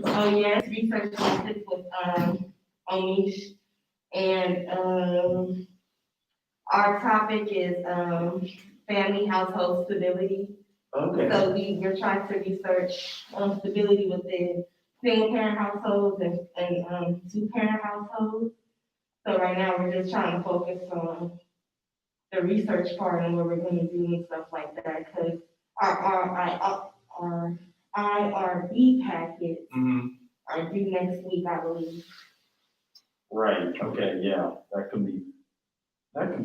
Oh yes, research methods with Onish, and our topic is family household stability. Okay. So we're trying to research stability within single parent households and two parent households. So right now we're just trying to focus on the research part and what we're going to do and stuff like that because our IRB packets Mm-hmm. are due next week, I believe. Right. Okay. Yeah. That can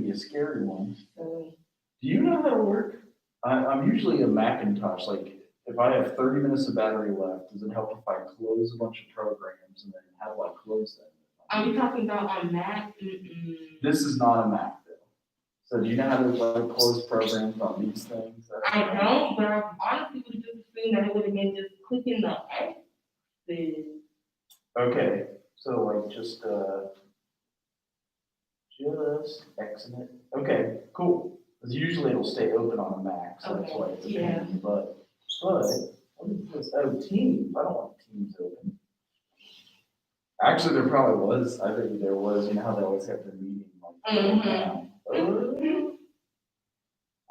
be a scary one. So, Do you know how to work? I'm usually a Macintosh. Like, if I have 30 minutes of battery left, does it help if I close a bunch of programs and then how do I close them? are we talking about on Mac? Mm-mm. This is not a Mac though. So do you know how to like close programs on these things? I don't, but I honestly would have just assumed that it would have been just clicking the X. Okay. So like just exit it. Okay, cool. Because usually it'll stay open on a Mac, so that's why it's a pain. But what is this? Oh, Teams. I don't want Teams open. Actually, there probably was. I think there was. You know how they always have their meeting like now.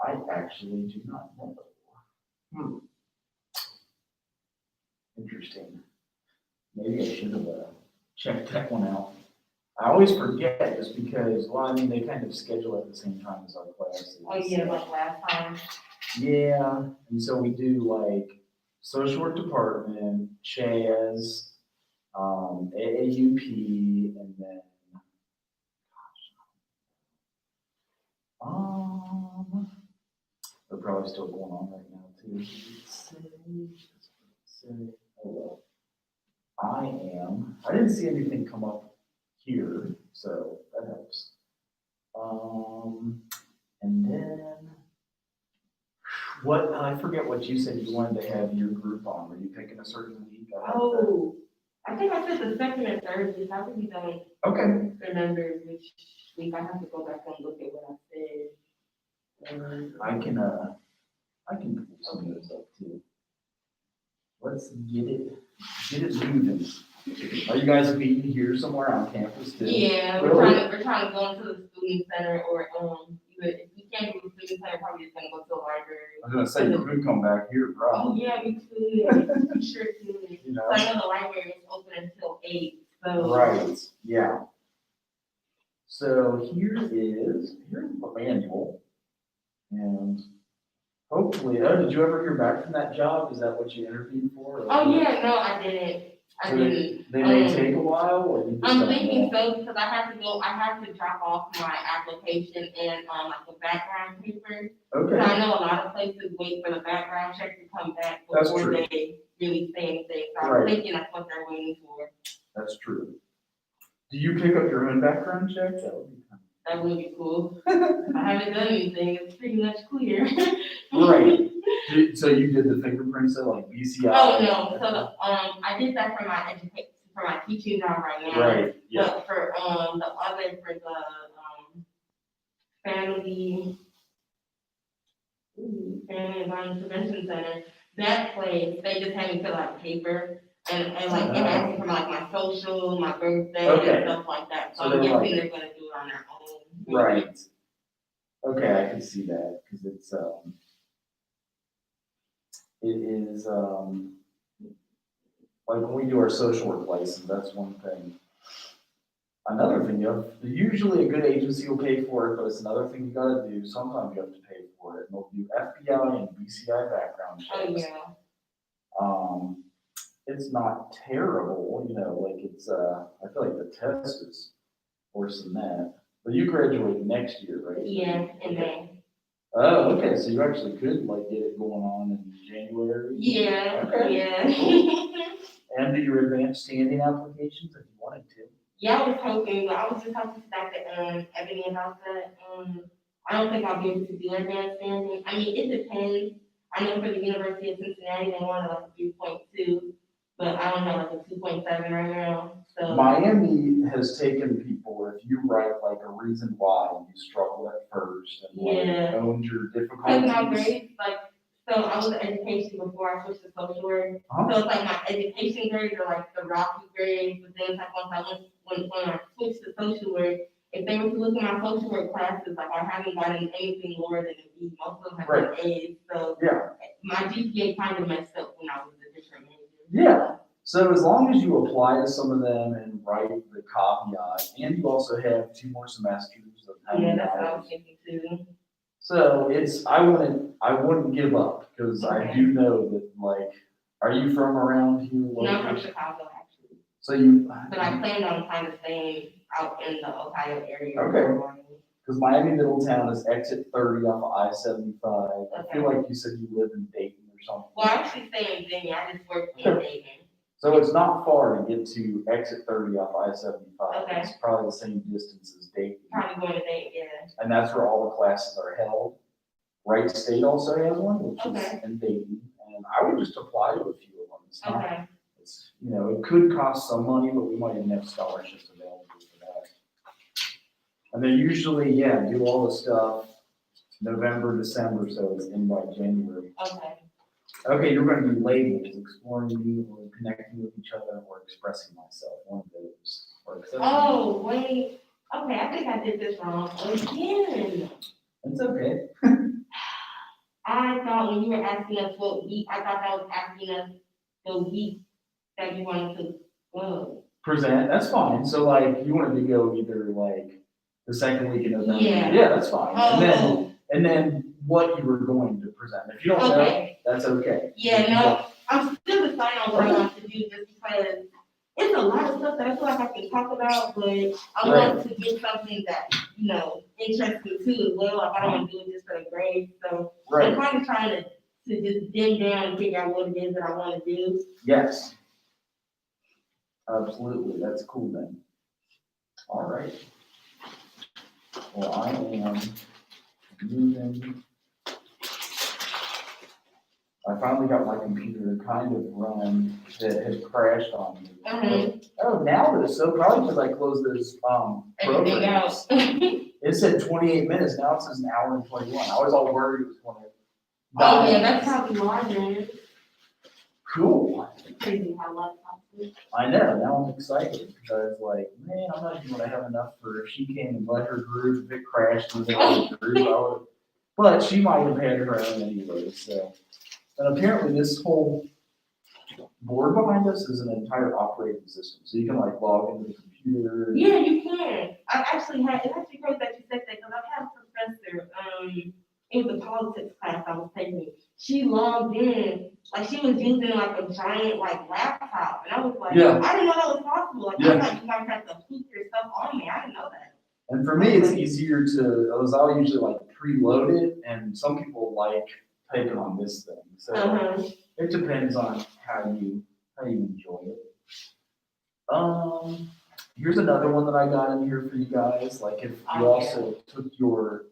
I actually do not know. Interesting. Maybe I should have checked that one out. I always forget just because, well, I mean, they kind of schedule at the same time as our classes. Oh yeah, like last time. Yeah, and so we do like social work department, CHAS, AAUP, and then, they're probably still going on right now too. Oh well. I didn't see anything come up here, so that helps. And then, I forget what you said you wanted to have your group on. Were you picking a certain week? I think I said the second and third week. I really don't remember which week. I have to go back and look at what I said. I can pull some of those up too. Let's get it moving. Are you guys meeting here somewhere on campus too? Yeah, we're trying to go into the student center or if we can't do the student center, probably just gonna go to the library. I was gonna say you could come back here, bro. Oh yeah, we could. We sure could. You know? So I know the library is open until 8. So right. Yeah. So here's the manual, and hopefully, did you ever hear back from that job? Is that what you interviewed for? Oh yeah, no, I didn't. They may take a while, or you just I'm thinking so because I have to drop off my application and like the background paper. Okay. I know a lot of places wait for the background check to come back before they really say anything. So I'm thinking that's what they're waiting for. That's true. Do you pick up your own background check? That would be cool. I haven't done anything. It's pretty much clear. Right. So you did the fingerprints at like BCI? Oh no. So I did that for my education, for my teaching job right now. Right. Yeah. But for the family environment prevention center, that place they just had me fill out paper and like they asked me for like my social, my birthday, and stuff like that. So I'm guessing they're gonna do it on their own. Right. Okay, I can see that because it is like when we do our social work license, that's one thing. Another thing, usually a good agency will pay for it, but it's another thing you gotta do. Sometimes you have to pay for it. And they'll do FBI and BCI background checks. Oh yeah. It's not terrible, like it's I feel like the test is worse than that. But you graduate next year, right? Yeah, in May. Oh, okay. So you actually could like get it going on in January. Yeah. Okay. Yeah. Cool. And do your advanced standing applications if you wanted to. Yeah, I was hoping, but I was just talking to Dr. Ebony about that. I don't think I'll be able to do advanced standing. I mean, it depends. I know for the University of Cincinnati, they wanted like a 3.2, but I don't have like a 2.7 right now. So Miami has taken people, if you write like a reason why you struggled at first and like owned your difficulties. Because my grades, like So I was in education before I switched to social work. Uh-huh. So it's like my education grades are like the rocky grades, but then it's like once when I switched to social work, if they were to look at my social work classes, like I haven't gotten anything lower than an B. Most of them have been A's. So Yeah. my GPA kind of messed up when I was a different major. Yeah. So as long as you apply to some of them and write the caveat, and you also have 2 more semesters of how Yeah, many that's what I was hours. thinking too. So I wouldn't give up, because I Okay. do know that, like, are you from around here? No, I'm from locally? Chicago actually, So you, but I planned on kind of staying out in the Ohio area. Okay. Because Miami Middletown is exit 30 off of I-75. I feel like you said you live in Dayton or something. Well, I actually stay in Virginia. I just work in Dayton. So it's not far to get to exit 30 off I-75. Okay. It's probably the same distance as Dayton. Probably going to Dayton, yeah. And that's where all the classes are held. Wright State also has one, which is Okay. in Dayton. And I would just apply to a few of them. It's not, Okay. it's, it could cost some money, but we might even have scholarships available for that. And they usually, do all the stuff November, December, so it's in by January. Okay. Okay, you're going to do labels, exploring me, or connecting with each other, or expressing myself. One of those. Or accepting. Oh, wait. Okay, I think I did this wrong again. It's okay. I thought when you were asking us what week, I thought that was asking us the week that you wanted to go. Present, that's fine. So like, you wanted to go either like the second week in November. Yeah. Yeah, that's fine. Oh, And then what you were going to present. If you don't okay. know, that's okay. Yeah, no, I'm still deciding on what I want to do just because it's a lot of stuff that I feel like I can talk about, but I want to get something that, interesting too as well. Like I don't want to do it just for the grade. So I'm kind of trying to just dim down and figure out what it is that I want to do. Yes. Absolutely. That's cool then. All right. Well, I am moving. I finally got my computer to kind of run. It had crashed on me. Mm-hmm. Oh, now it is so probably because I closed those Everything programs. else. It said 28 minutes. Now it says an hour and 21. I was all worried it was going to Oh die. yeah, that's probably why, man. Cool. Crazy how laptops work. I know. Now I'm excited because like, man, I'm not even going to have enough for if she came and led her group. If it crashed with the group, but she might have had her own anyway. So, and apparently this whole board behind us is an entire operating system. So you can like log into the computer. Yeah, you can. It's actually crazy that you said that because I had a professor, it was a politics class I was taking. She logged in, like she was using like a giant like laptop. And I was like, Yeah. I didn't know that was possible. Like I thought you guys had to put your stuff on me. I didn't know that. And for me, it's easier I'll usually like preload it, and some people like typing on this thing. So it depends on how you enjoy it. Here's another one that I got in here for you guys. Like if you also took your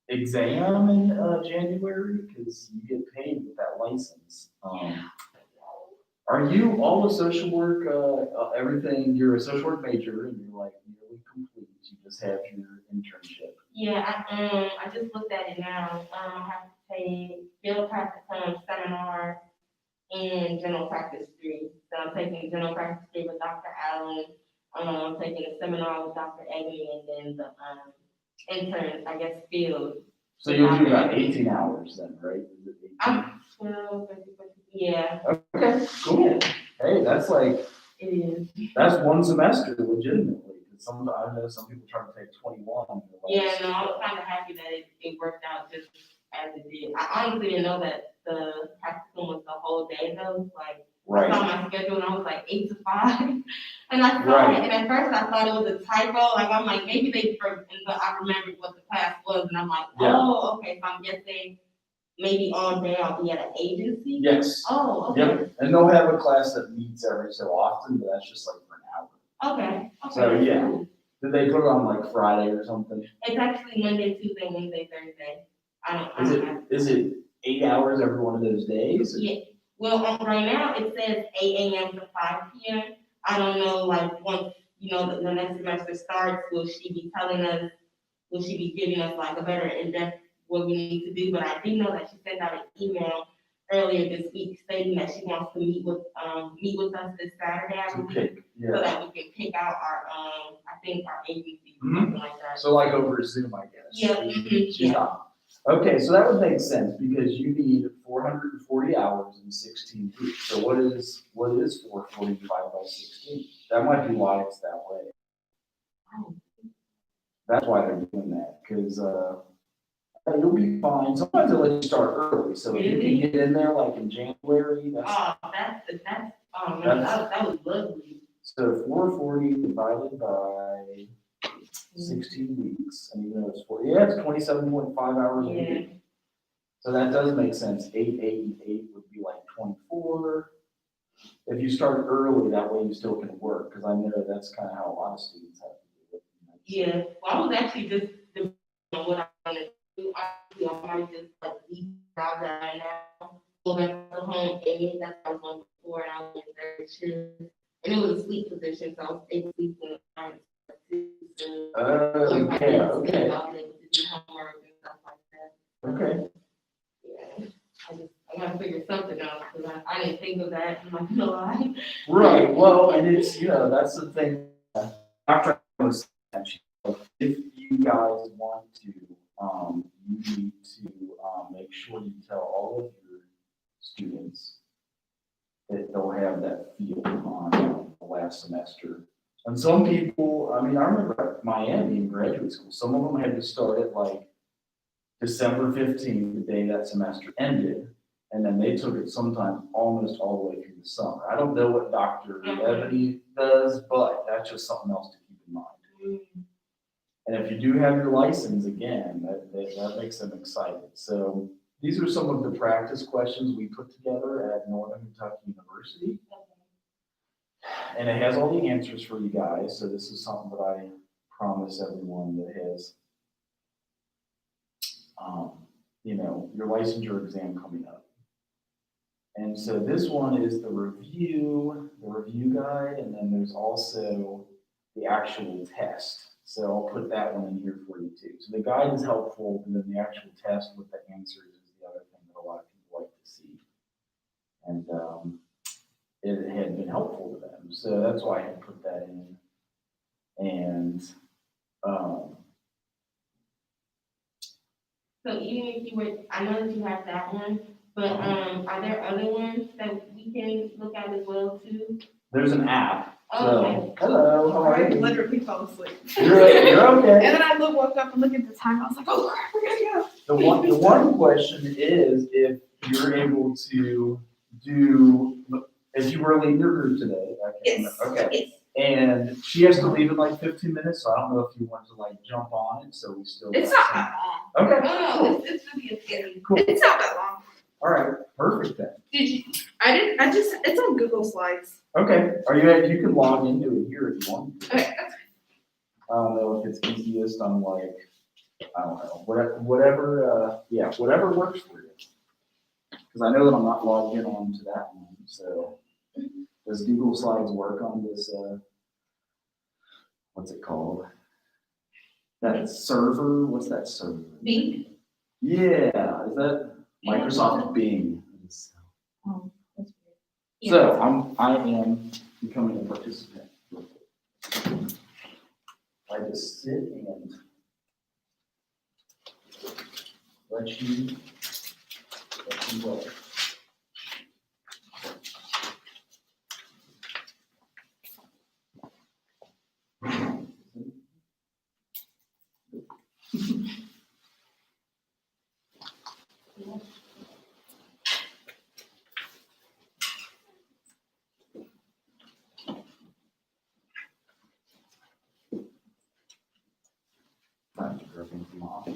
exam in January, because you get paid with that license. Are you all the social work, everything, you're a social work major and you're like nearly complete, you just have your internship? Yeah, I just looked at it now. I have to take field practicum, seminar, and general practice 3. So I'm taking general practice 3 with Dr. Allen. I'm taking a seminar with Dr. Ebony, and then the intern, I guess, field. So you'll do about 18 hours then, right? Is it 18? I'm 12, yeah. Okay, cool. Hey, that's like, it is. That's one semester legitimately. I know some people try to take 21. Yeah, no, I was kind of happy that it worked out just as it did. I honestly didn't know that the practicum was the whole day though. Like, I saw my schedule and I was like 8 to 5. And I saw it, and at first I thought it was a typo. Like, I'm like, maybe but I remembered what the class was, and I'm like, oh, okay, so I'm guessing maybe all day I'll be at an agency? Yes. Oh, okay. Yep, and they'll have a class that meets every so often, but that's just like for an hour. Okay. So, yeah. Did they put it on like Friday or something? It's actually Monday, Tuesday, Wednesday, Thursday. Is it 8 hours every one of those days? Yeah. Well, right now it says 8 a.m. to 5 p.m. I don't know, like once, the next semester starts, will she be giving us like a better in-depth what we need to do, but I do know that she sent out an email earlier this week stating that she wants to meet with us this Saturday, I believe, Okay, so yeah. that we can pick out our, I think our agency, Mhm. something like that. So like over Zoom, I guess. Yeah, She's yeah. not. Okay, so that would make sense because you need 440 hours in 16 weeks. So what is 440 divided by 16? That might be why it's that way. That's why they're doing that, because you'll be fine. Sometimes they let you start early, so if you can get in there like in January, that's That was lovely. so 440 divided by 16 weeks, and even though it's 27.5 hours a week. So that does make sense. 8, 8, and 8 would be like 24. If you start early, that way you still can work, because I know that's kind of how a lot of students have to do it. Yeah, well, I was actually just debating on what I want to do. Honestly, I might just like leave out that right now. Go back to home aid, that's what I was going before, and I was in third shift. And it was a sleep position, so I was able to sleep when I was Okay. I was able to do homework and stuff like that. Okay. Yeah, I gotta figure something out, because I didn't think of that, I'm not gonna lie. Right. Well, and it's, that's the thing. Dr. was saying, if you guys want to, you need to make sure you tell all of your students that they'll have that field on the last semester. And some people, I remember at Miami in graduate school, some of them had to start at like December 15th, the day that semester ended. And then they took it sometime almost all the way through the summer. I don't know what Dr. Ebony does, but that's just something else to keep in mind. And if you do have your license, again, that makes them excited. So these are some of the practice questions we put together at Northern Kentucky University. And it has all the answers for you guys. So this is something that I promise everyone that has, your licensure exam coming up. And so this one is the review guide, and then there's also the actual test. So I'll put that one in here for you too. So the guide is helpful, and then the actual test with the answers is the other thing that a lot of people like to see. And it had been helpful to them. So that's why I had put that in. And so even if you were, I know that you have that one, but are there other ones that we can look at as well too? there's an app. Okay. So, hello, how are I you? literally fell asleep. You're okay. And then I woke up and looked at the time. I was like, oh crap, we're gonna go. The one question is if you're able to do, if you were leading your group today. Yes. Okay. Yes. And she has to leave in like 15 minutes, so I don't know if you want to like jump on it, so we still. It's not that long. Okay. No, it's really a thing. Cool. It's not that long. All right. Perfect then. It's on Google Slides. Okay. You can log into it here if you want to. Okay. I don't know if it's easiest on like, I don't know, whatever works for you. Because I know that I'm not logged in onto that one, so does Google Slides work on this, what's it called? That server, what's that server? Bing? Yeah, is that Microsoft Bing? Oh, that's weird. So I am becoming a participant. I just sit and let you go. Time to grab in from office.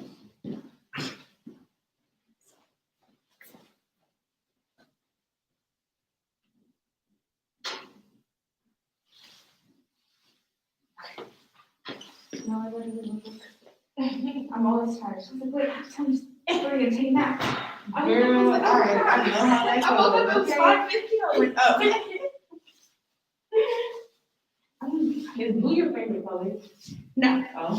No, I literally I'm always tired. She's like, wait, I have time to we're gonna take a nap. I was Girl, like, all right, I know how that I woke up, it was goes. 5:50. I was like, oh. Is blue your favorite color? No. Oh.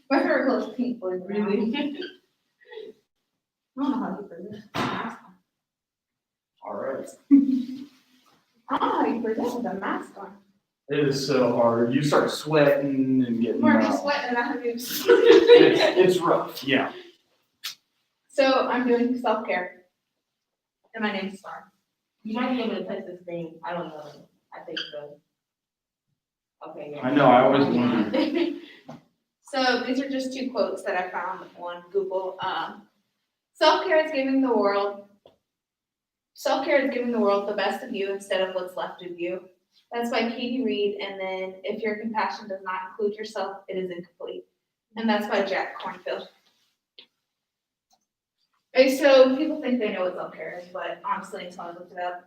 My favorite color is pink, believe it or not. Really? don't know how you present. I All right. don't know how you present with a mask on. It is so hard. You start sweating and getting. I'm already sweating and I have to. It's rough, yeah. So I'm doing self-care. And my name's Star. You might be able to touch the screen, I don't know, I think so. Okay, yeah. I know, I always wonder. So these are just two quotes that I found on Google. Self-care is giving the world the best of you instead of what's left of you. That's by Katie Reed. And then if your compassion does not include yourself, it is incomplete. And that's by Jack Kornfield. Okay, so people think they know what self-care is, but honestly, until I looked it up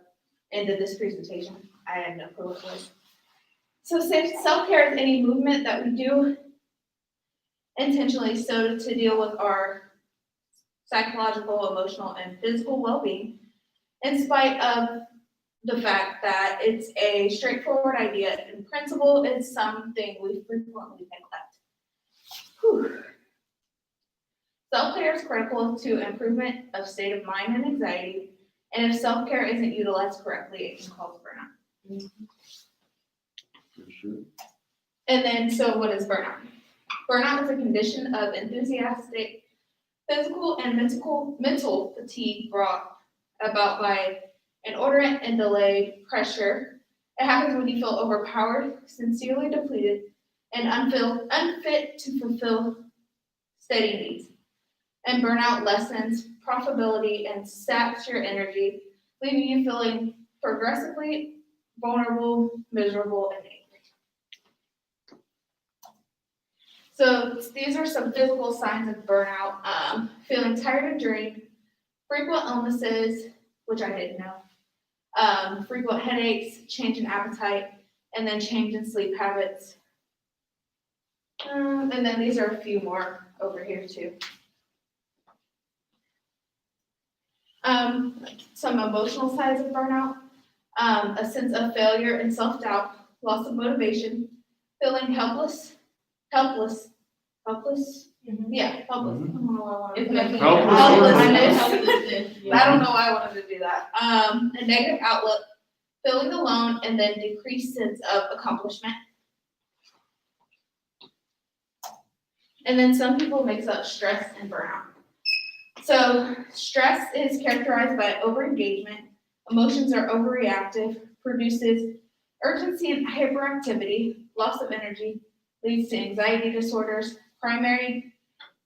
and did this presentation, I had no clue what it was. So self-care is any movement that we do intentionally so to deal with our psychological, emotional, and physical well-being, in spite of the fact that it's a straightforward idea. In principle, it's something we frequently neglect. Whew. Self-care is critical to improvement of state of mind and anxiety, and if self-care isn't utilized correctly, it can cause burnout. For sure. And then, so what is burnout? Burnout is a condition of enthusiastic physical and mental fatigue brought about by inordinate and delayed pressure. It happens when you feel overpowered, sincerely depleted, and unfit to fulfill steady needs. And burnout lessens profitability and saps your energy, leaving you feeling progressively vulnerable, miserable, and angry. So these are some physical signs of burnout. Feeling tired and drained, frequent illnesses, which I didn't know, frequent headaches, change in appetite, and then change in sleep habits. And then these are a few more over here too. Some emotional sides of burnout, a sense of failure and self-doubt, loss of motivation, feeling helpless. Mhm. Yeah, helpless. Mhm. I don't know why I wanted It's to making do it Helplessness. helplessness, that. yeah. I don't know why I wanted to do that. A negative outlook, feeling alone, and then decreased sense of accomplishment. And then some people mix up stress and burnout. So stress is characterized by overengagement, emotions are overreactive, produces urgency and hyperactivity, loss of energy, leads to anxiety disorders. Primary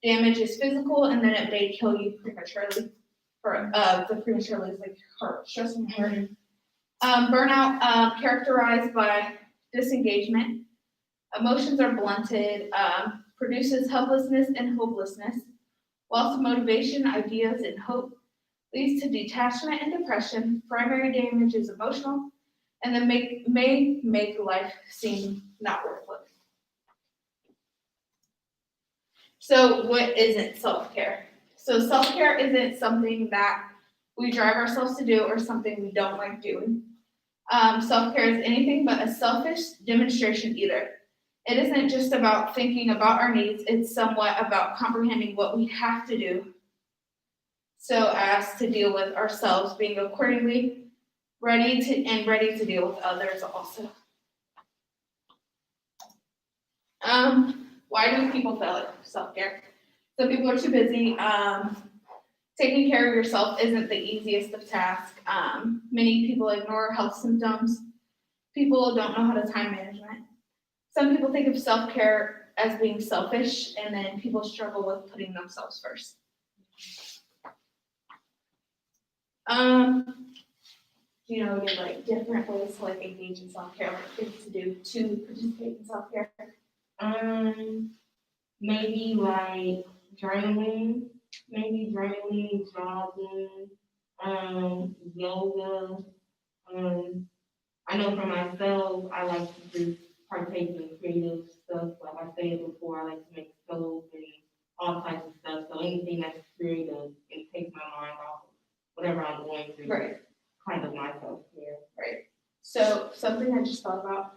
damage is physical, and then it may kill you prematurely. The prematurely is like heart, stress and heart. Burnout characterized by disengagement. Emotions are blunted, produces helplessness and hopelessness. Loss of motivation, ideas, and hope leads to detachment and depression. Primary damage is emotional, and then may make life seem not worth living. So what isn't self-care? So self-care isn't something that we drive ourselves to do or something we don't like doing. Self-care is anything but a selfish demonstration either. It isn't just about thinking about our needs, it's somewhat about comprehending what we have to do so as to deal with ourselves, being accordingly ready to deal with others also. Why do people fail at self-care? Some people are too busy. Taking care of yourself isn't the easiest of tasks. Many people ignore health symptoms. People don't know how to time management. Some people think of self-care as being selfish, and then people struggle with putting themselves first. Again, like different ways to like engage in self-care, like things to do to participate in self-care. Maybe like journaling, jogging, yoga. I know for myself, I like to just partake in creative stuff. Like I said before, I like to make soaps and all types of stuff. So anything that's creative, it takes my mind off of whatever I'm going through. Right. Kind of my self-care. Right. So something I just thought about.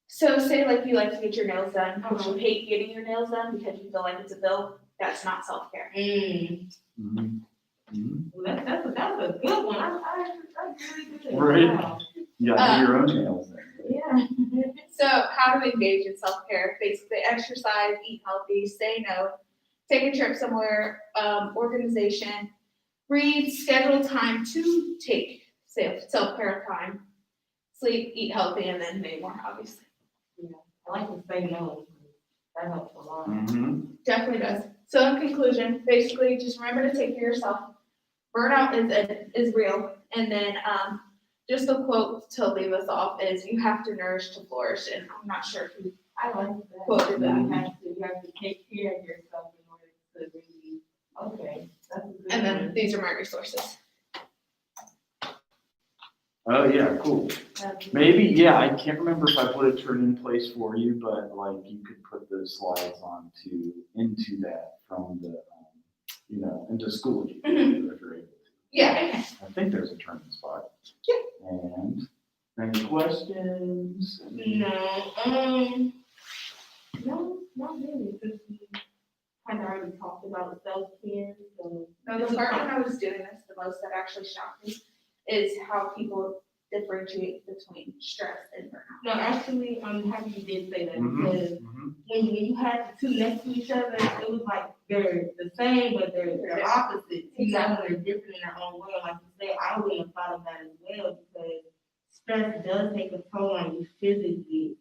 So say like you like to get your nails done, but you hate getting your nails done because you feel like it's a bill. That's not self-care. Mm. Mhm. Mhm. Well, that's a good one. That's really good. Right. Wow. You gotta do your own nails then. Yeah. So how to engage in self-care, basically exercise, eat healthy, say no, take a trip somewhere, organization, read, schedule time to take self-care time, sleep, eat healthy, and then many more, obviously. I like to say no. That helps a lot. Mm-hmm. Definitely does. So in conclusion, basically, just remember to take care of yourself. Burnout is real. And then just a quote to leave us off is, "You have to nourish to flourish." And I'm not sure who I like that. quoted that. You have to take care of yourself in order to really, okay, that's a good And then one. these are my resources. Oh, yeah, cool. Maybe, yeah, I can't remember if I put a turn in place for you, but like you could put those slides into that from the, into school if you're able to. Yeah. I think there's a turn in spot. Yeah. And any questions? No, not really, since we kind of already talked about self-care, so. No, the part when I was doing this, the most that actually shocked me is how people differentiate between stress and burnout. No, actually, I'm happy you did say that, Mhm, because mhm. when you had the two next to each other, it was like they're the same, but they're opposites. You know, they're different in their own way. Like you said, I wouldn't have thought of that as well, because stress does take a toll on you physically,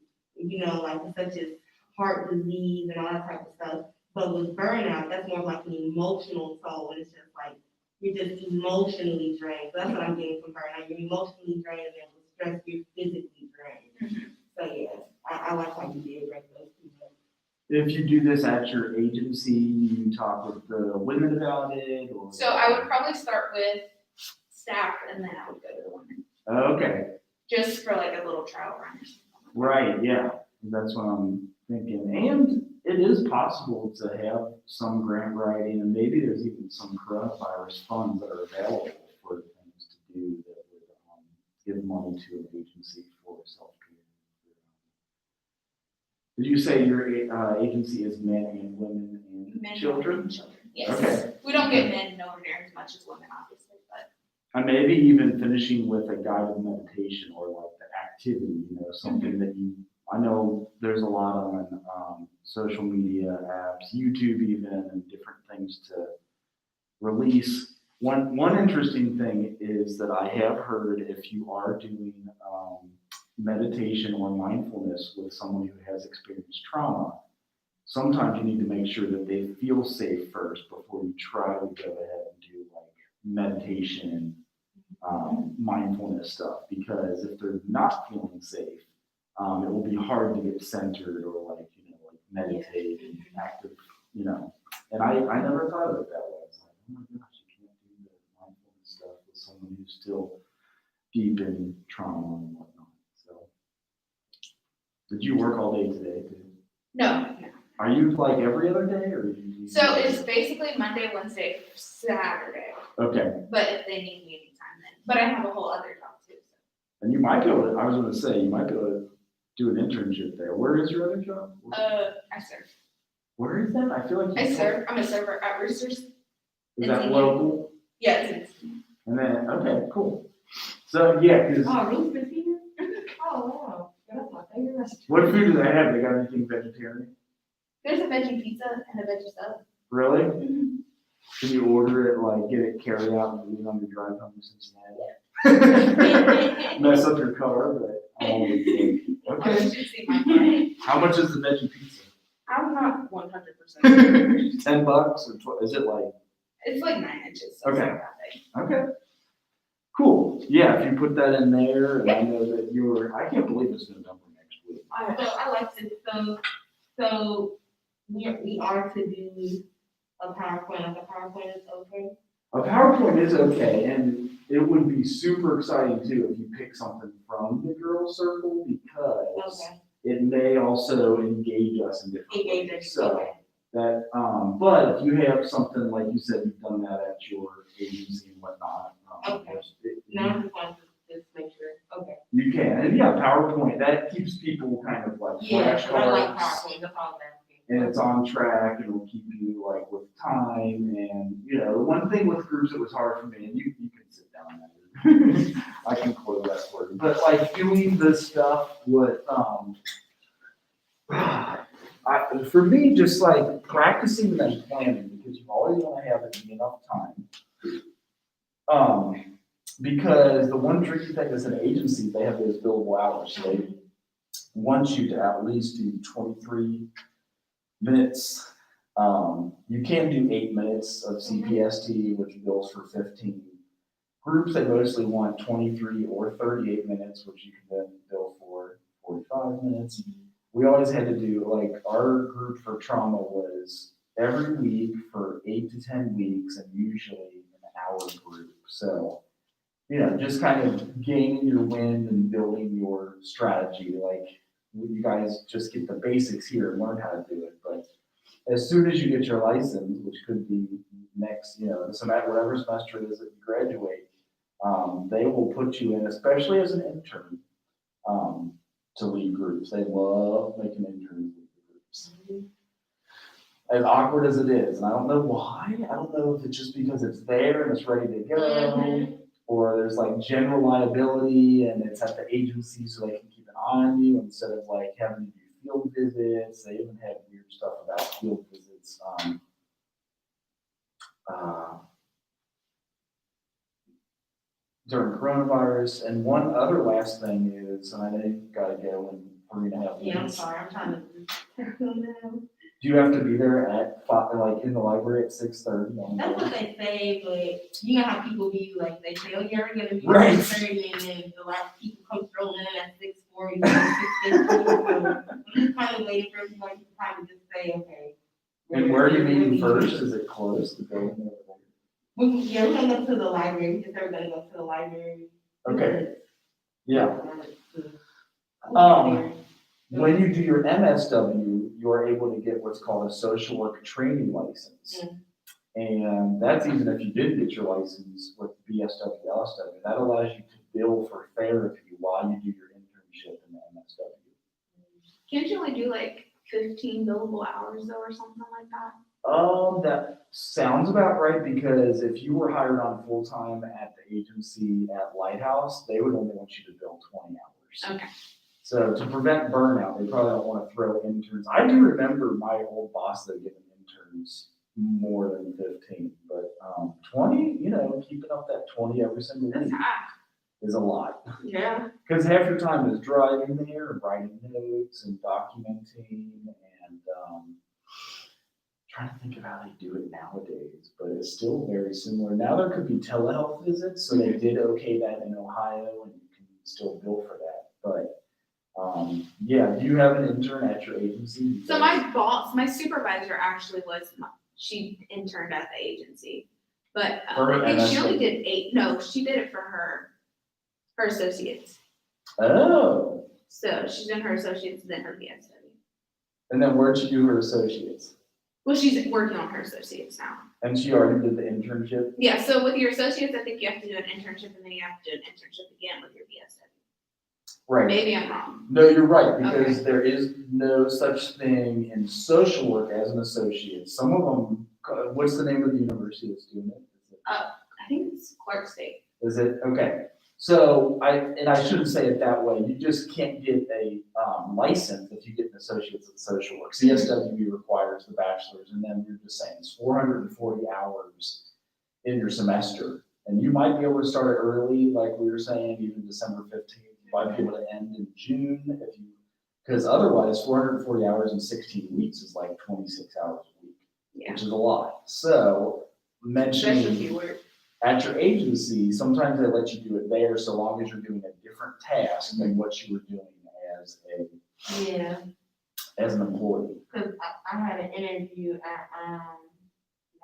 like such as heart disease and all that type of stuff. But with burnout, that's more like an emotional toll, and it's just like you're just emotionally drained. So that's what I'm getting from burnout. You're emotionally drained, and then with stress, you're physically drained. So yeah, I like how you did break those two up. If you do this at your agency, you talk with the women about it, or? So I would probably start with staff and then I would go to the women, Okay, just for like a little trial run or something. right, yeah, that's what I'm thinking. And it is possible to have some grant writing, and maybe there's even some coronavirus funds that are available for things to do that would give money to an agency for self-care. Did you say your agency is men and women and Men children? and children, yes. Okay. We don't get men nowhere near as much as women, obviously, but. And maybe even finishing with a guided meditation or like the activity, something that I know there's a lot on social media apps, YouTube even, and different things to release. One interesting thing is that I have heard, if you are doing meditation or mindfulness with someone who has experienced trauma, sometimes you need to make sure that they feel safe first before you try to go ahead and do like meditation, mindfulness stuff, because if they're not feeling safe, it will be hard to get centered or like meditate and active, and I never thought of it that way. It's like, oh my gosh, you can't do the mindfulness stuff with someone who's still deep in trauma and whatnot. So did you work all day today too? No. Are you like every other day, or So it's basically Monday, Wednesday, Saturday, okay? but if they need me anytime then, but I have a whole other job too, so. And you might be able to, I was going to say, you might be able to do an internship there. Where is your other job? I serve. Where is that? I feel like I serve, I'm a server at Roosters. Is that local? Yes. And then, okay, cool. So, yeah, because Oh, Roosters here? Oh, wow. That's my favorite restaurant. what food do they have? They got anything vegetarian? There's a veggie pizza and a veggie sub. Really? Mm-hmm. Can you order it, like, get it carried out and leave it on your drive home to Cincinnati? Mess up your car, but You okay. should see my plate. How much is the veggie pizza? I'm not 100% sure. $10 or is it like? It's like 9 inches, so Okay. it's not that big. Okay. Cool. Yeah, if you put that in there, and I know that I can't believe it's November next week. I like to, so we are to do a PowerPoint, like a PowerPoint is okay? A PowerPoint is okay, and it would be super exciting too if you pick something from the girls' circle, because Okay. it may also engage us in different Engage ways. us, So okay. that, but if you have something, like you said, you've done that at your agency and whatnot. Okay. Now I just want to just make sure, okay. You can, and yeah, PowerPoint, that keeps people kind of like Yeah, I like flashcards. PowerPoint, that's all I'm asking. and it's on track, and it'll keep you like with time, and, you know, the one thing with groups that was hard for me, and you can sit down now. I can close that word, but like doing this stuff with, for me, just like practicing and planning, because you always wanna have it be enough time. Because the one tricky thing is an agency, they have those billable hours, so they want you to at least do 23 minutes. You can do 8 minutes of CPST, which bills for 15. Groups, they mostly want 23 or 38 minutes, which you can then bill for 45 minutes. We always had to do, like, our group for trauma was every week for 8 to 10 weeks, and usually an hour group. So, you know, just kind of gaining your wind and building your strategy. Like, you guys just get the basics here and learn how to do it. But as soon as you get your license, which could be next, you know, whatever semester it is that you graduate, they will put you in, especially as an intern, to lead groups. They love making interns lead the groups. As awkward as it is, and I don't know why. I don't know if it's just because it's there and it's ready to go, or there's like general liability and it's at the agency so they can keep an eye on you instead of like having to do field visits. They even had weird stuff about field visits. During coronavirus. And one other last thing is, and I know you've got to go in 3.5 minutes. Yeah, I'm sorry, I'm trying to. Do you have to be there at 5, like in the library at 6:30? That's what they say, but you know how people be like, they say, oh, you're gonna be Right. 6:30, and then the last people come strolling in at 6:40, 6:50. So I'm just kind of waiting for everybody to kind of just say, okay. And where are you meeting first? Is it close to go? We're gonna go to the library. We just are gonna go to the library. Okay. Yeah. Um, When you do your MSW, you're able to get what's called a social work training license. And that's even if you didn't get your license with BSW, LSW, that allows you to bill for therapy while you do your internship in the MSW. Can't you only do like 15 billable hours though, or something like that? That sounds about right, because if you were hired on full-time at the agency at Lighthouse, they would only want you to bill 20 hours. Okay. So to prevent burnout, they probably don't want to throw interns. I do remember my old boss though giving interns more than 15, but 20, you know, keeping up that 20 every single That's week half. is a lot. Yeah. Because half your time is driving there and writing notes and documenting and trying to think of how they do it nowadays, but it's still very similar. Now there could be telehealth visits, so they did okay that in Ohio, and you can still bill for that. But yeah, do you have an intern at your agency? So my supervisor actually she interned at the agency, but I think she only did 8. No, she did it for her associates. Oh. So she's in her associates, then her BSW. And then where'd she do her associates? Well, she's working on her associates now. And she already did the internship? Yeah, so with your associates, I think you have to do an internship, and then you have to do an internship again with your BSW. Right. Maybe I'm wrong. No, you're right, because Okay. there is no such thing in social work as an associate. Some of them, what's the name of the university that's doing it? I think it's Clark State. Is it? Okay. So I shouldn't say it that way. You just can't get a license if you get an associate's in social work. CSW requires the bachelor's, and then you're just saying it's 440 hours in your semester. And you might be able to start it early, like we were saying, even December 15th. You might be able to end in June because otherwise 440 hours in 16 weeks is like 26 hours a week, which is a lot. So Especially if mentioning you work. at your agency, sometimes they let you do it there so long as you're doing a different task than what you were doing as an employee. Because I had an interview at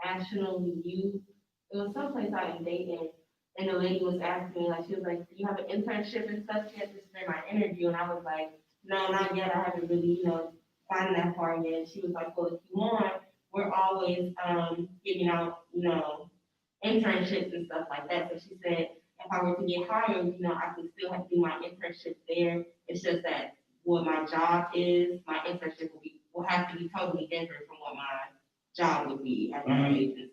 National Youth. It was someplace out in Dayton, and the lady was asking me, like, she was like, do you have an internship and stuff yet? This is for my interview. And I was like, no, not yet. I haven't really, gotten that far yet. She was like, well, if you want, we're always giving out, internships and stuff like that. So she said, if I were to get hired, I could still have to do my internship there. It's just that what my job is, my internship will will have to be totally different from what my job would be at that Mhm. agency.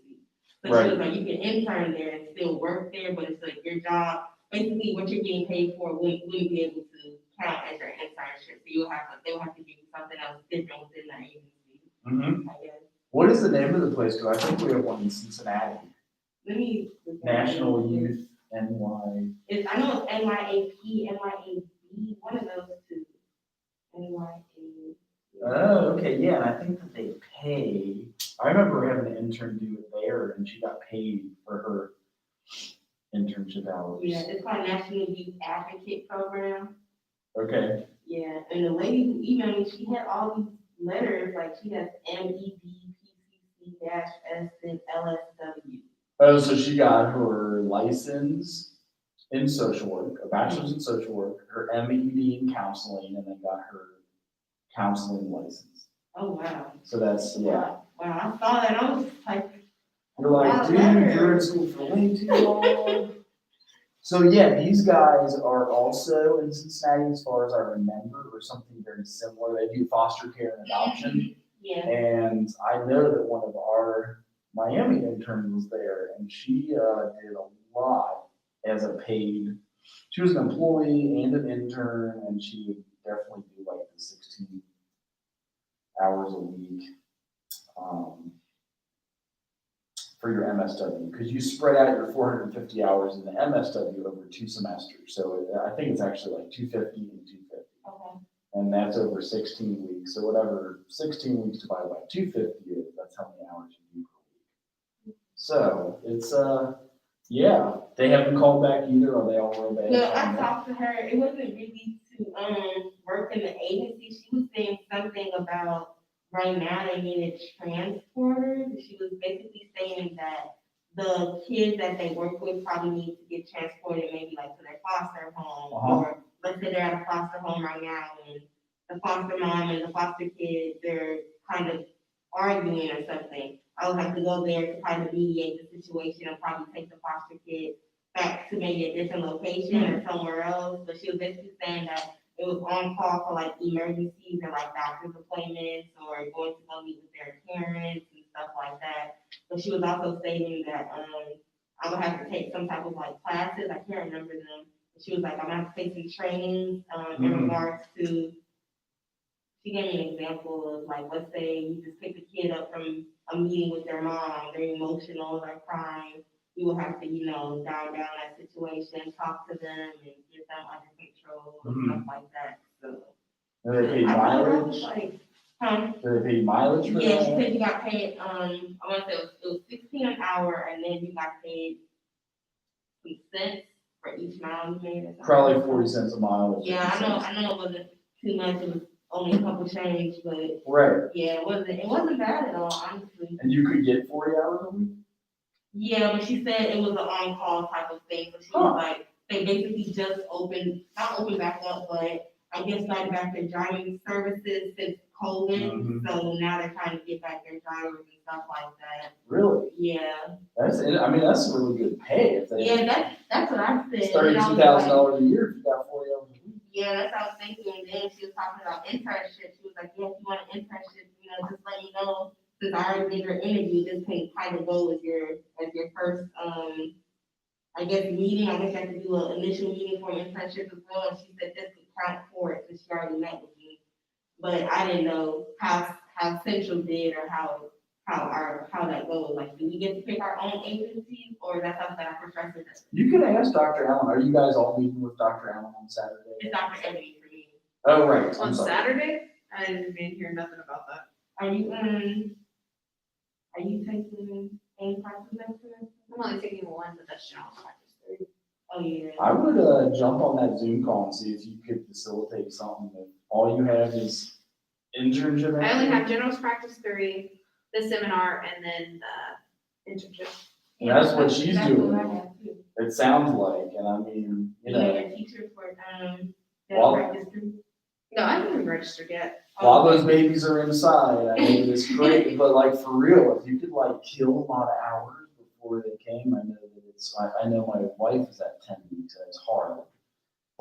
So Right. she was like, you can intern there and still work there, but it's like your job, basically what you're getting paid for wouldn't be able to count as your internship. So they will have to give you something else different within that agency, Mm-hmm. I guess. What is the name of the place? Because I think we have one in Cincinnati. Let me. National Youth NY. I know it's NYAP, NYAB, one of those two. NYA. Oh, okay, yeah, and I think that they pay. I remember having an intern do it there, and she got paid for her internship hours. Yeah, it's called National Youth Advocate Program. Okay. Yeah, and the lady who emailed me, she had all these letters, like she has MED, PCC-S, and LSW. Oh, so she got her license in social work, a bachelor's in social work, her MED in counseling, and then got her counseling license. Oh, wow. So that's, yeah. Wow, I saw that, I was like. You're like, dude, you're in school for way too long. So yeah, these guys are also in Cincinnati as far as I remember, or something very similar. They do foster care and adoption. Yeah. And I know that one of our Miami interns was there, and she did a lot as a paid. She was an employee and an intern, and she would definitely do like the 16 hours a week for your MSW, because you spread out your 450 hours in the MSW over 2 semesters. So I think it's actually like 250 and 250. Okay. And that's over 16 weeks. So whatever 16 weeks divided by 250 is, that's how many hours you do per week. So it's yeah, they haven't called back either. Are they all real bad? No, I talked to her. It wasn't really to work in the agency. She was saying something about right now they needed transporters. She was basically saying that the kids that they work with probably need to get transported maybe like to their foster home, or let's say they're at a foster home right now and the foster mom and the foster kid, they're kind of arguing or something. I would have to go there to kind of mediate the situation and probably take the foster kid back to maybe a different location or somewhere else. But she was basically saying that it was on call for like emergencies and like doctor's appointments or going to go meet with their parents and stuff like that. But she was also stating that I would have to take some type of like classes. I can't remember them. But she was like, I'm gonna have to take some training in regards to. She gave me an example of like, let's say you just pick the kid up from a meeting with their mom, they're emotional, they're crying. You will have to, dial down that situation, talk to them, and get them under control and stuff like that. So. Do they pay mileage? Do they pay mileage for that? Yeah, she said you got paid. I want to say it was 16 an hour, and then you got paid some cents for each mile you made. Or something. Probably 40 cents a mile. Yeah, I know it wasn't too much. It was only a couple change, but right. Yeah, it wasn't bad at all, honestly. And you could get 40 hours a week? Yeah, but she said it was an on-call type of thing, so she was like, they basically just not opened back up, but I guess started back their driving services since COVID, so now they're trying to get back their drivers and stuff like that. Really? Yeah. That's really good pay. If they that's what I said. It's $32,000 a year if you got 40 hours a week. Yeah, that's what I was thinking. And then she was talking about internships. She was like, yeah, if you want an internship, just let me know. Since I already did your interview, this can kind of go as your first, I guess, meeting. I guess you have to do an initial meeting for an internship as well. And she said this could count for it since she already met with me. But I didn't know how Central did or how that goes. Like, do we get to pick our own agencies, or is that something our professor does? You can ask Dr. Allen. Are you guys all meeting with Dr. Allen on Saturday? It's Dr. Ebony for me. Oh, right. On Saturday? I didn't even hear nothing about that. Are you taking any practice next semester? I'm only taking one, but that's general practice. Oh, yeah. I would jump on that Zoom call and see if you could facilitate something that all you have is internship. I only have general practice 3, the seminar, and then the internship. And that's what she's That's doing. what I have too. It sounds like, and I mean, Your teacher for Well- practice too. No, I haven't even registered yet. while those babies are inside, I mean, it's great, but like for real, if you could like kill a lot of hours before they came, I know that I know my wife is at 10 weeks, and it's hard.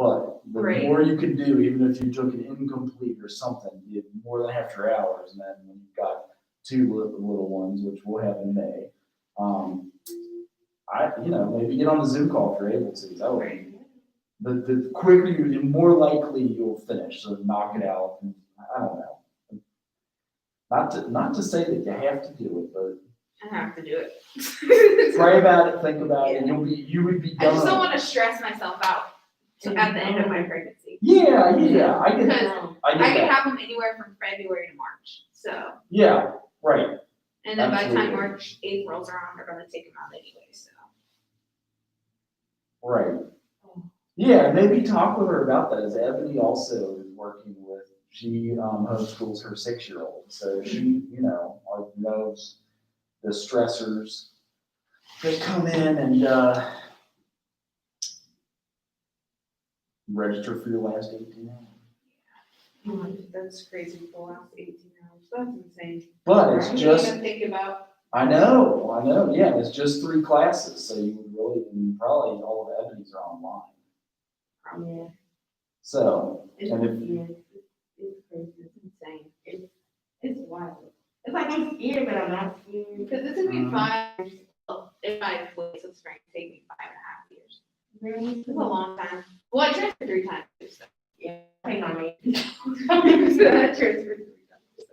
But the Right. more you can do, even if you took an incomplete or something, you did more than half your hours, and then when you've got two little ones, which we'll have in May, maybe get on the Zoom call if you're able to. That would be, the quicker you, the more likely you'll finish. So knock it out. And, I don't know. Not to say that you have to do it, but I have to do it. pray about it, think about it, and you would be I done. just don't want to stress myself out at the end of my pregnancy. Yeah, I get Because that. I can have them anywhere from February to March, so. Yeah, right. And then by the time Absolutely. March 8th rolls around, they're gonna take them out anyway, so. Right. Yeah, maybe talk with her about that, as Ebony also is working with, she homeschools her 6-year-old, so she, knows the stressors that come in and register for your last 18 hours. That's crazy for the last 18 hours, that's insane. But it's I didn't just, even think about, I know, yeah, it's just 3 classes, so you would really, and probably all of Ebony's are online. Yeah. So, It's, and if, it's crazy. it's insane. It's wild. It's like I'm scared, but I'm not scared. Because it's gonna be Mhm. 5 years, if I place of strength, take me 5.5 years. Really? It's a long time. Well, I transferred 3 times, so. Yeah. Hang on, mate. I transferred 3 times. So.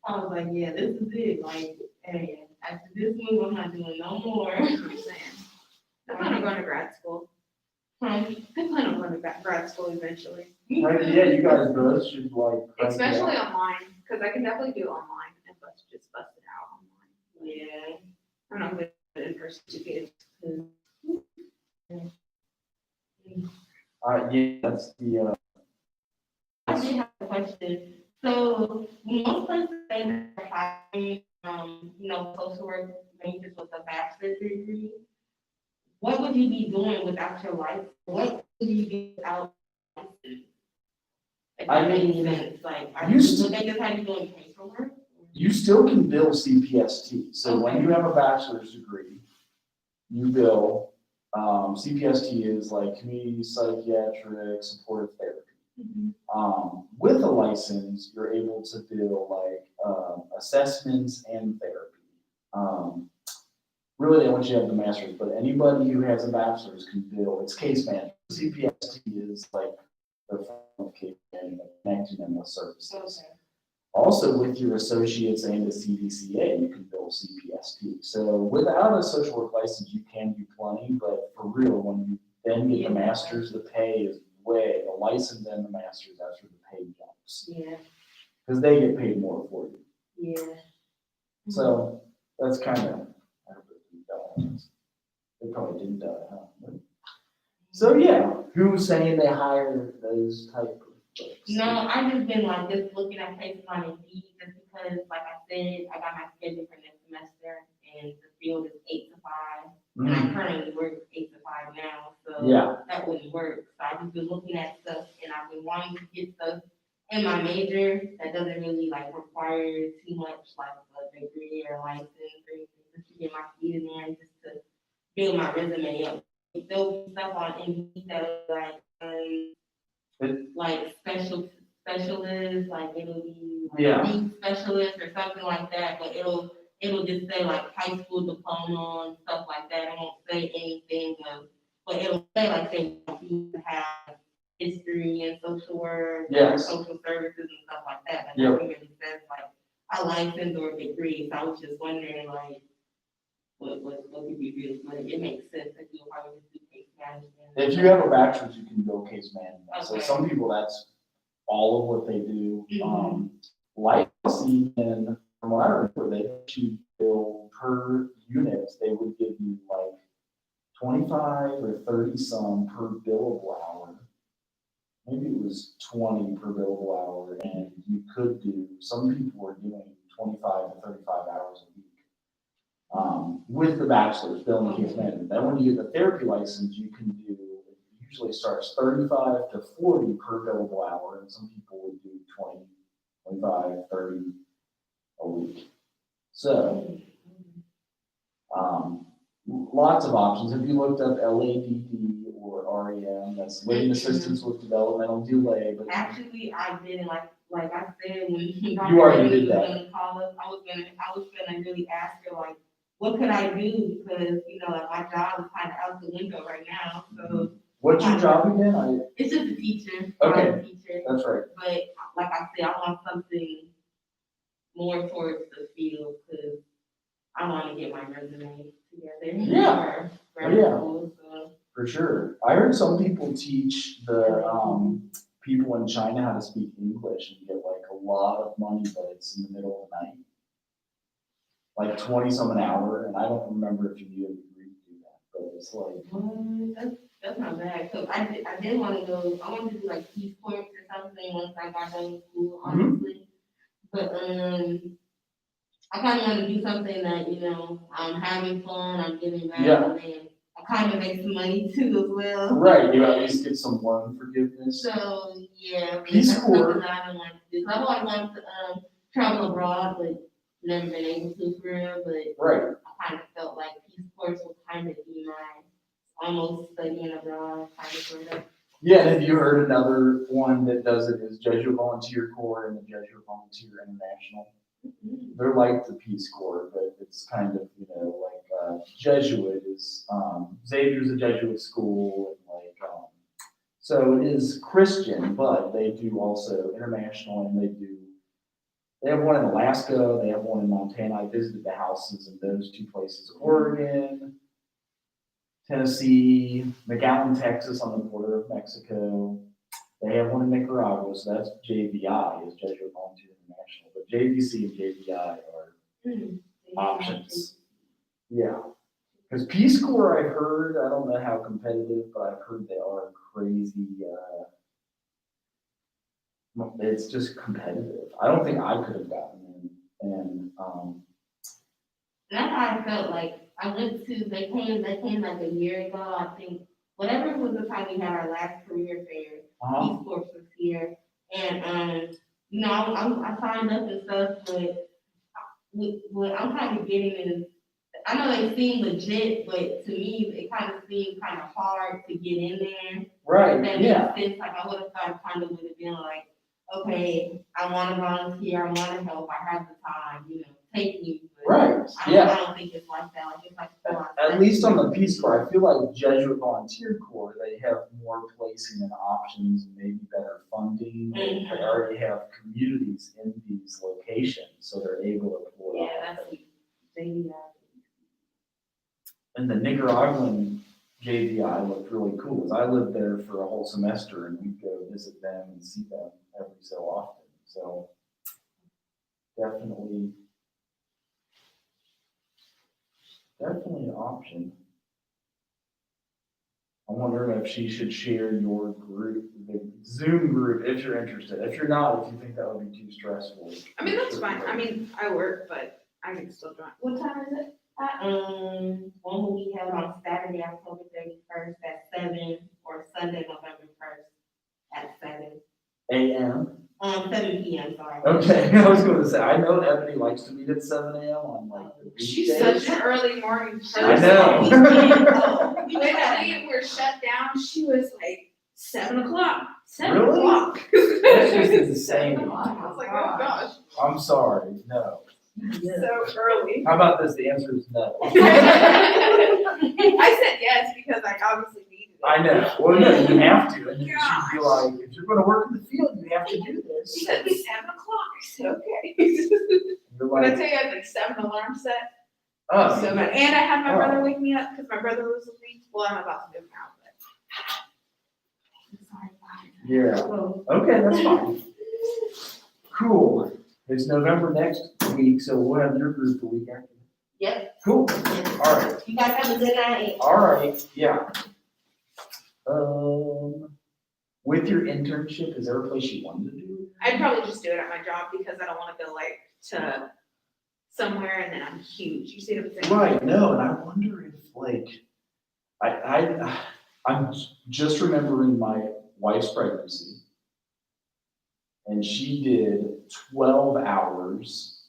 I was like, yeah, this is it. Like, hey, after this move, I'm not doing no more. I'm saying. I plan on going to grad school. I plan on going to grad school eventually. right, yeah, you guys both should like. crank it Especially out. online, because I can definitely do online and just bust it out online. Yeah. I'm not good at in-person kids. Yeah, that's the, I did have a question. So most places say they're hiring, social work majors with a bachelor's degree. What would you be doing without your license? What would you do without your license? If I that makes mean, sense, like, you would they just have you doing paperwork? you still can bill CPST. So when you have a bachelor's degree, you bill, CPST is like community psychiatric supportive therapy. With a license, you're able to bill like assessments and therapy. Really, once you have the master's, but anybody who has a bachelor's can bill. It's case management. CPST is like the form of case management, connecting them with services. Okay. Also, with your associates and the CDCA, you can bill CPST. So without a social work license, you can do plenty, but for real, when you then get the master's, the pay is the license and the master's, that's where the pay jumps. Yeah, Because they get paid more for you. yeah. So that's kind of, I hope they probably didn't die, huh? So yeah, who's saying they hire those type of folks? No, I just been like just looking at places on Indeed just because, like I said, I got my schedule for next semester and the field is 8 to 5. And I currently work 8 to 5 now, so Yeah. that wouldn't work. So I just been looking at stuff and I've been wanting to get stuff in my major that doesn't really like require too much like a degree or license or anything, just to get my feet in there and just to build my resume up. There'll be stuff on Indeed that is like specialists, like it'll be like Yeah. youth specialist or something like that, but it'll just say like high school diploma and stuff like that. It won't say anything but it'll say like they want you to have history and social work or Yes. social services and stuff like that. But Yep. nothing really says like a license or a degree. So I was just wondering like what could be real, but it makes sense that you'll probably just do case management. If you have a bachelor's, you can bill case management. So Okay. some people, that's all of what they do. Mhm. Licensing, and from what I remember, they let you bill per unit. They would give you like 25 or 30 some per billable hour. Maybe it was 20 per billable hour, and you could do, some people were doing 25 to 35 hours a week. With the bachelor's, billing case management. Then when you get the therapy license, you can do, it usually starts 35 to 40 per billable hour, and some people would do 20, 25, 30 a week. So, lots of options. Have you looked up LADD or REM, that's living assistance with developmental delay, but Actually, I didn't like I said, when You Dr. already Raymond did was that. gonna call us, I was gonna really ask her, like, what could I do? Because, like, my job is kind of out the window right now, so what's your job again? it's just a teacher. Okay. I'm a teacher. That's right. But like I said, I want something more towards the field, because I want to get my resume together. Yeah. for grad Yeah. school, so. For sure. I heard some people teach the people in China how to speak English and get like a lot of money, but it's in the middle of the night. Like 20 some an hour, and I don't remember if you need a degree to do that, but it's like. That's not bad, cause I did want to go, I wanted to do like Peace Corps or something once I got done with school, honestly. But, I kind of want to do something that, I'm having fun, I'm giving back, Yeah. and then I kind of make some money too as well. Right, you at least get some loan forgiveness. So, yeah. Peace that's Corps. something I don't want to do. I've always wanted to, travel abroad, but never been able to for real, but Right. I kind of felt like Peace Corps would kind of be my almost studying abroad kind of sort of. Yeah, and have you heard another one that does it is Jesuit Volunteer Corps and the Jesuit Volunteer International? They're like the Peace Corps, but it's kind of, like Jesuit is, Xavier's a Jesuit school, and so it is Christian, but they do also international, and they have one in Alaska, they have one in Montana. I visited the houses in those two places, Oregon, Tennessee, McAllen, Texas, on the border of Mexico. They have one in Nicaragua, so that's JVI, is Jesuit Volunteer International. But JVC and JVI are options. Yeah. Because Peace Corps, I've heard, I don't know how competitive, but I've heard they are crazy. It's just competitive. I don't think I could have gotten in. And that's how I felt like. I went to, they came like a year ago, I think, whatever was the time we had our last career fair, Peace Corps was here. And, I signed up and stuff, but what I'm kind of getting is, I know they seem legit, but to me, it kind of seemed kind of hard to get in there. right, That yeah. makes sense, like I would have thought kind of would have been like, okay, I want to volunteer, I want to help, I have the time, take me. But Right, I yeah. don't think it's like that, like it's like. At least on the Peace Corps, I feel like Jesuit Volunteer Corps, they have more placing and options and maybe better funding. Mhm. They already have communities in these locations, so they're able to pull it off. Yeah, that's maybe. And the Nicaraguan JVI looked really cool, because I lived there for a whole semester, and we'd go visit them and see them every so often. So definitely an option. I'm wondering if she should share your group, the Zoom group, if you're interested. If you're not, if you think that would be too stressful. I mean, that's fine. I mean, I work, but I can still join. What time is it? One will be held on Saturday, October 31st at 7, or Sunday, November 1st at 7. AM? 7 p.m., sorry. Okay, I was going to say, I know Ebony likes to meet at 7 a.m. on like the She's weekdays. such an early morning person. I know. We When had- we were shut down, she was like 7 o'clock. 7 Really? o'clock. That's just insane. 7 o'clock. I was like, oh gosh, I'm sorry, no. so early. How about this? The answer is no. I said yes because I obviously needed it. I know. Well, no, you have to. And you should be like, if you're going to work in the field, you have to do this. She said 7 o'clock. I said okay. You're When I like, tell you I had like 7 alarm set. oh, So bad. And I had my Oh. brother wake me up because my brother was with me. Well, I'm about to do it now, but. yeah. So, Okay, that's fine. Cool. It's November next week, so we'll have your group the week after. Yep. Cool. Yes. All right. You guys have a good night. All right. Yeah. With your internship, is there a place you wanted to do? I'd probably just do it at my job because I don't want to go like to somewhere and then I'm huge. You see what I'm saying? Right. No, and I wonder if like, I'm just remembering my wife's pregnancy, and she did 12 hours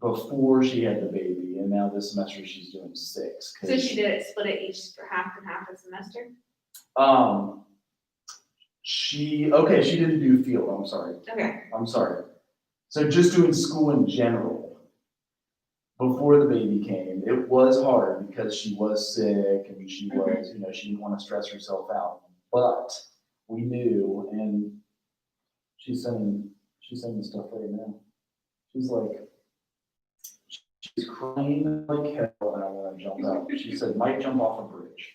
before she had the baby, and now this semester she's doing 6. So she did it, split it each for half and half a semester? She didn't do field, I'm sorry. So just doing school in general, before the baby came, it was hard because she was sick and she was, she didn't want to stress herself out. But we knew, and she's sending stuff right now. She's crying like hell and I want to jump out. She said, might jump off a bridge.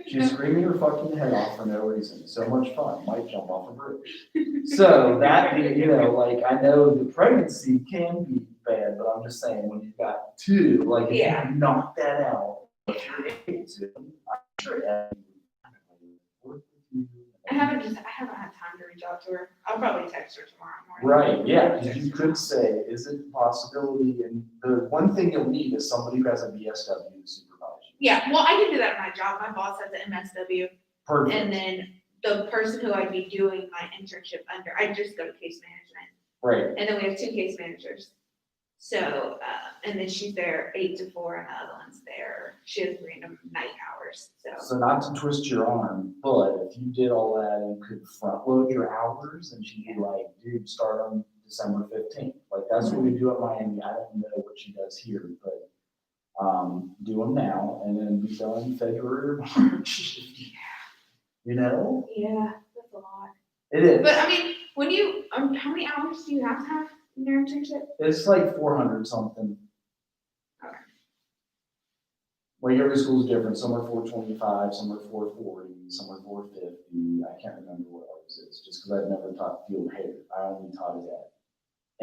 She's screaming her fucking head off for no reason. So much fun, might jump off a bridge. So that, I know the pregnancy can be bad, but I'm just saying when you've got two, if you knock that out, if you're able to, I'm sure I haven't had time to reach out to her. I'll probably text her tomorrow morning. Right, yeah, because you could say, is it a possibility? And the one thing you'll need is somebody who has a BSW to supervise you. Yeah, well, I can do that in my job. My boss has an MSW. Perfect. And then the person who I'd be doing my internship under, I just go to case management. Right. And then we have 2 case managers. So, and then she's there 8 to 4 and the other one's there. She has random night hours, So not to twist your arm, but if you did all that and could front load your hours, and she'd be like, dude, start on December 15th. That's what we do at Miami. I don't know what she does here, but do them now and then be done in February or March. Yeah, that's a lot. It is. But I mean, when you, how many hours do you have in your internship? It's 400 something. Okay. Every school's different. Some are 425, some are 440, some are 450. I can't remember what ours is, just because I've never taught field hair. I only taught it at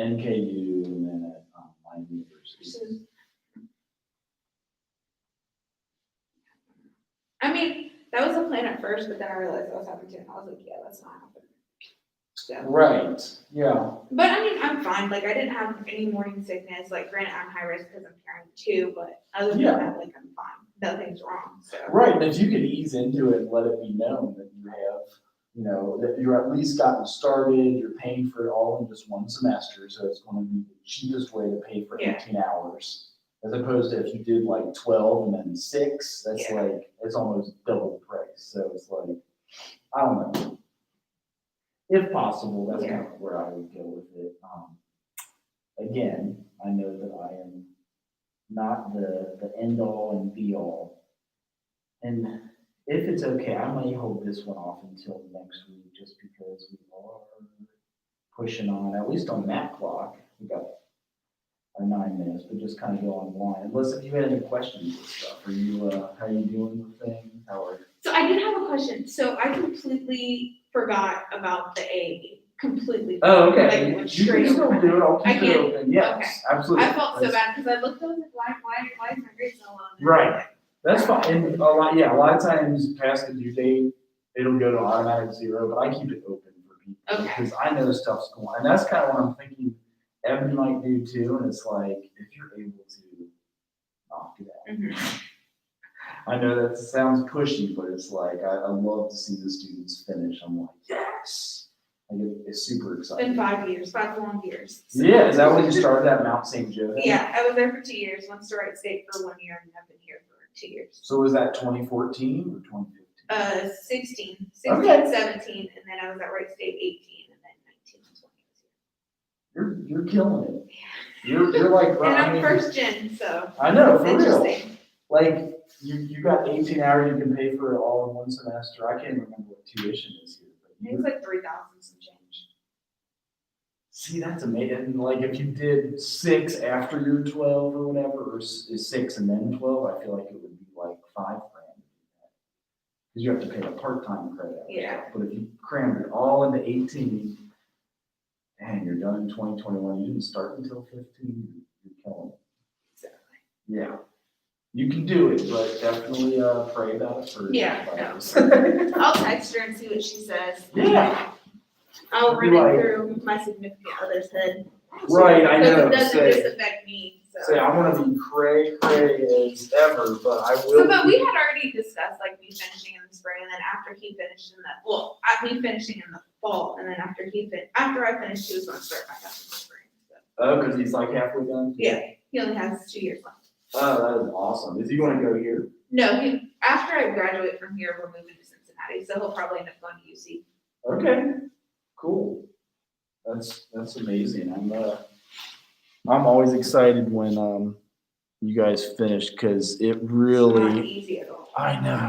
NKU and then at my university. I mean, that was the plan at first, but then I realized I was having to, and I was like, yeah, that's not happening. So. Right, yeah. But I mean, I'm fine. I didn't have any morning sickness. Granted, I'm high risk because I'm carrying 2, but other than that, I'm fine. Nothing's wrong. So. Right, and if you can ease into it and let it be known that you have, that you're at least gotten started, you're paying for it all in just one semester, so it's going to be the cheapest way to pay for 18 hours. As opposed to if you did 12 and then 6, that's it's almost double the price. So it's I don't know. If possible, that's kind of where I would go with it. Again, I know that I am not the end all and be all. And if it's okay, I might hold this one off until next week just because we are pushing on, at least on that clock. We got our 9 minutes, but just kind of go online. Unless if you had any questions and stuff. Are you, how are you doing with things? So I did have a question. So I completely forgot about the A. Completely. Oh, okay. Went You straight can still over. do it. I'll I keep it can? open. Yes, Okay. absolutely. I felt so bad because I looked up why is my grade so low? Right. That's fine. And a lot of times past the due date, it'll go to automatic 0, but I keep it open for people. Okay. Because I know stuff's going on. And that's kind of what I'm thinking Evan might do too. And it's if you're able to knock it out. Mm-hmm. I know that sounds pushy, but it's I love to see the students finish. I'm yes. I get super It's excited. been 5 years, 5 long years. So. Yeah, is that when you started at Mount St. Joe? Yeah, I was there for 2 years. Went to Wright State for 1 year, and I've been here for 2 years. So was that 2014 or 2015? 16, Okay. 17, and then I was at Wright State 18, and then 19 and 20. You're killing it. You're And I'm first gen, so. I know, for real. Interesting. You got 18 hours you can pay for it all in one semester. I can't remember what tuition is here. I think it's 3,000 some change. See, that's amazing. If you did 6 after you're 12 or whatever, or 6 and then 12, I feel like it would be $5 grand. Because you have to pay a part-time credit. Yeah. But if you crammed it all into 18, dang, you're done in 2021. You didn't start until 15. You're killing it. Exactly. Yeah. You can do it, but definitely pray about it first. Yeah, no. I'll text her and see what she says. Yeah. I'll run it through my significant other's head. Right, I know. It doesn't just affect me. So. Say, I want to be cray as ever, but I will. But we had already discussed me finishing in the spring, and then after he finished me finishing in the fall, and then after I finished, he was going to start back up in the spring. So. Oh, because he's halfway done? Yeah, he only has 2 years left. Oh, that is awesome. Is he going to go here? No, after I graduate from here, we're moving to Cincinnati, so he'll probably end up going to UC. Okay, cool. That's amazing. I'm always excited when, you guys finish, cause it It's not really, easy at all. I know.